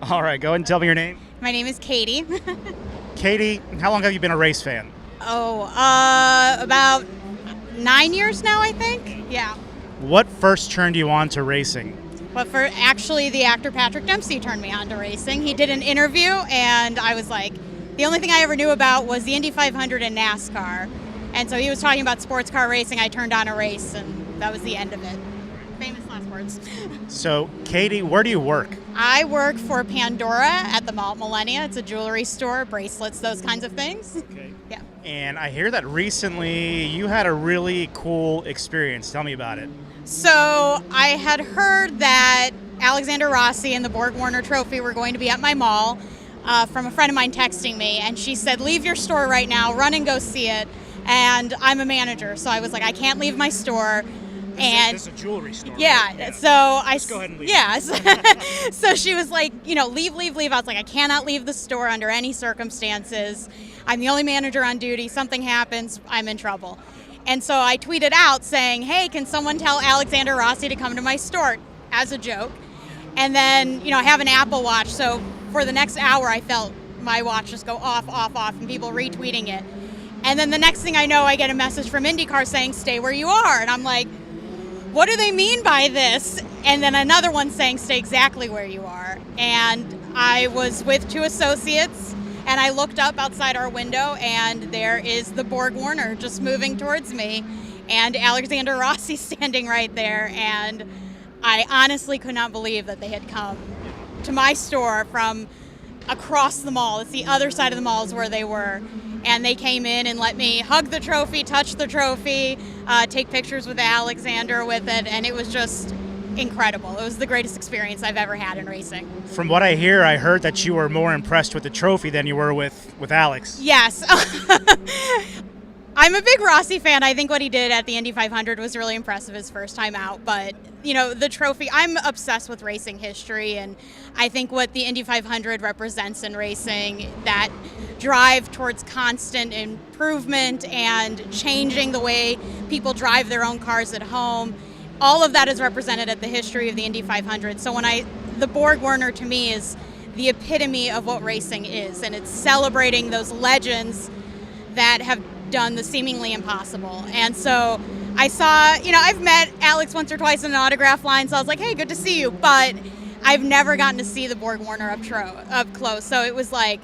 All right, go ahead and tell me your name. My name is Katie. Katie, how long have you been a race fan? About 9 years now, I think. Yeah. What first turned you on to racing? But for actually, the actor Patrick Dempsey turned me on to racing. He did an interview, and I was like, the only thing I ever knew about was the Indy 500 and NASCAR. And so he was talking about sports car racing. I turned on a race, and that was the end of it. Famous last words. So, Katie, where do you work? I work for Pandora at the mall at Millenia. It's a jewelry store, bracelets, those kinds of things. Okay. Yeah. And I hear that recently you had a really cool experience. Tell me about it. So I had heard that Alexander Rossi and the Borg Warner Trophy were going to be at my mall from a friend of mine texting me, and she said, leave your store right now, run and go see it. And I'm a manager, so I was like, I can't leave my store. This is a jewelry store. Yeah, right? so I Just go ahead and leave. Yeah, so she was like, leave. I was like, I cannot leave the store under any circumstances. I'm the only manager on duty. Something happens, I'm in trouble. And so I tweeted out saying, hey, can someone tell Alexander Rossi to come to my store, as a joke. And then, I have an Apple Watch, so for the next hour I felt my watch just go off, and people retweeting it. And then the next thing I know, I get a message from INDYCAR saying, stay where you are. And I'm like, what do they mean by this? And then another one saying, stay exactly where you are. And I was with two associates, and I looked up outside our window, and there is the Borg Warner just moving towards me, and Alexander Rossi standing right there. And I honestly could not believe that they had come to my store from across the mall. It's the other side of the mall is where they were. And they came in and let me hug the trophy, touch the trophy, take pictures with Alexander with it, and it was just incredible. It was the greatest experience I've ever had in racing. From what I hear, I heard that you were more impressed with the trophy than you were with Alex. Yes. I'm a big Rossi fan. I think what he did at the Indy 500 was really impressive his first time out. But, the trophy, I'm obsessed with racing history, and I think what the Indy 500 represents in racing, that drive towards constant improvement and changing the way people drive their own cars at home, all of that is represented at the history of the Indy 500. So the Borg Warner to me is the epitome of what racing is, and it's celebrating those legends that have done the seemingly impossible. And so I saw, I've met Alex once or twice in an autograph line, so I was like, hey, good to see you, but I've never gotten to see the Borg Warner up close. So it was like,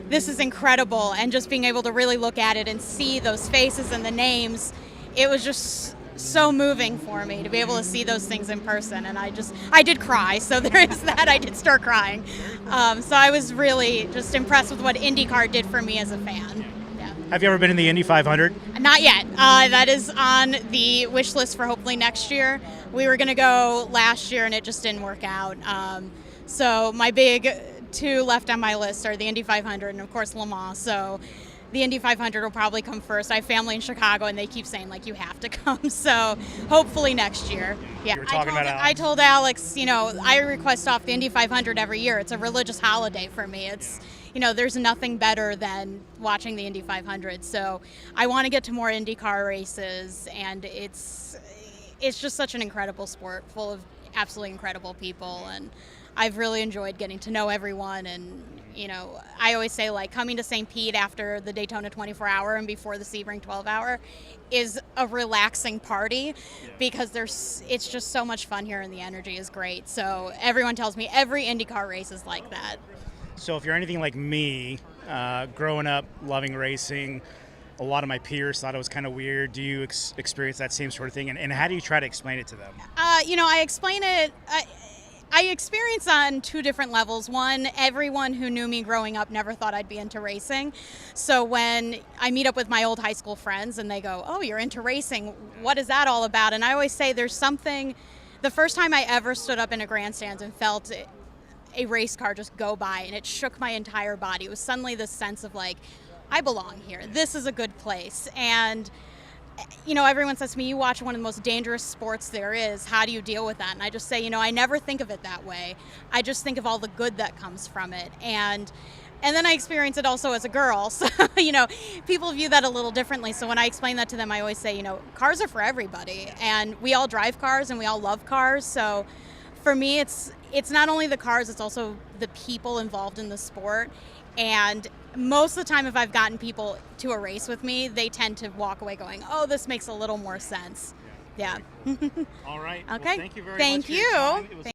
this is incredible, and just being able to really look at it and see those faces and the names, it was just so moving for me to be able to see those things in person. And I did cry, so there is that. I did start crying. So I was really just impressed with what INDYCAR did for me as a fan. Yeah. Have you ever been in the Indy 500? Not yet. That is on the wish list for hopefully next year. We were going to go last year, and it just didn't work out. So my big two left on my list are the Indy 500 and, of course, Le Mans. So the Indy 500 will probably come first. I have family in Chicago, and they keep saying, you have to come. So hopefully next year. Yeah. You were talking about Alex. I told Alex, I request off the Indy 500 every year. It's a religious holiday for me. It's, there's nothing better than watching the Indy 500. So I want to get to more INDYCAR races, and it's just such an incredible sport full of absolutely incredible people, and I've really enjoyed getting to know everyone. And I always say, coming to St. Pete after the Daytona 24-hour and before the Sebring 12-hour is a relaxing party, because it's just so much fun here, and the energy is great. So everyone tells me every INDYCAR race is like that. So if you're anything like me, growing up loving racing, a lot of my peers thought it was kind of weird. Do you experience that same sort of thing? And how do you try to explain it to them? I explain it. I experience on two different levels. One, everyone who knew me growing up never thought I'd be into racing. So when I meet up with my old high school friends and they go, oh, you're into racing, what is that all about? And I always say there's something, the first time I ever stood up in a grandstand and felt a race car just go by, and it shook my entire body. It was suddenly this sense of I belong here. This is a good place. And everyone says to me, you watch one of the most dangerous sports there is. How do you deal with that? And I just say, I never think of it that way. I just think of all the good that comes from it. And then I experience it also as a girl. So, people view that a little differently. So when I explain that to them, I always say, cars are for everybody. And we all drive cars, and we all love cars. So for me, it's it's not only the cars, it's also the people involved in the sport. And most of the time, if I've gotten people to a race with me, they tend to walk away going, oh, this makes a little more sense. Yeah. All right. Okay. Well, thank you very much. Thank for your time. you. It was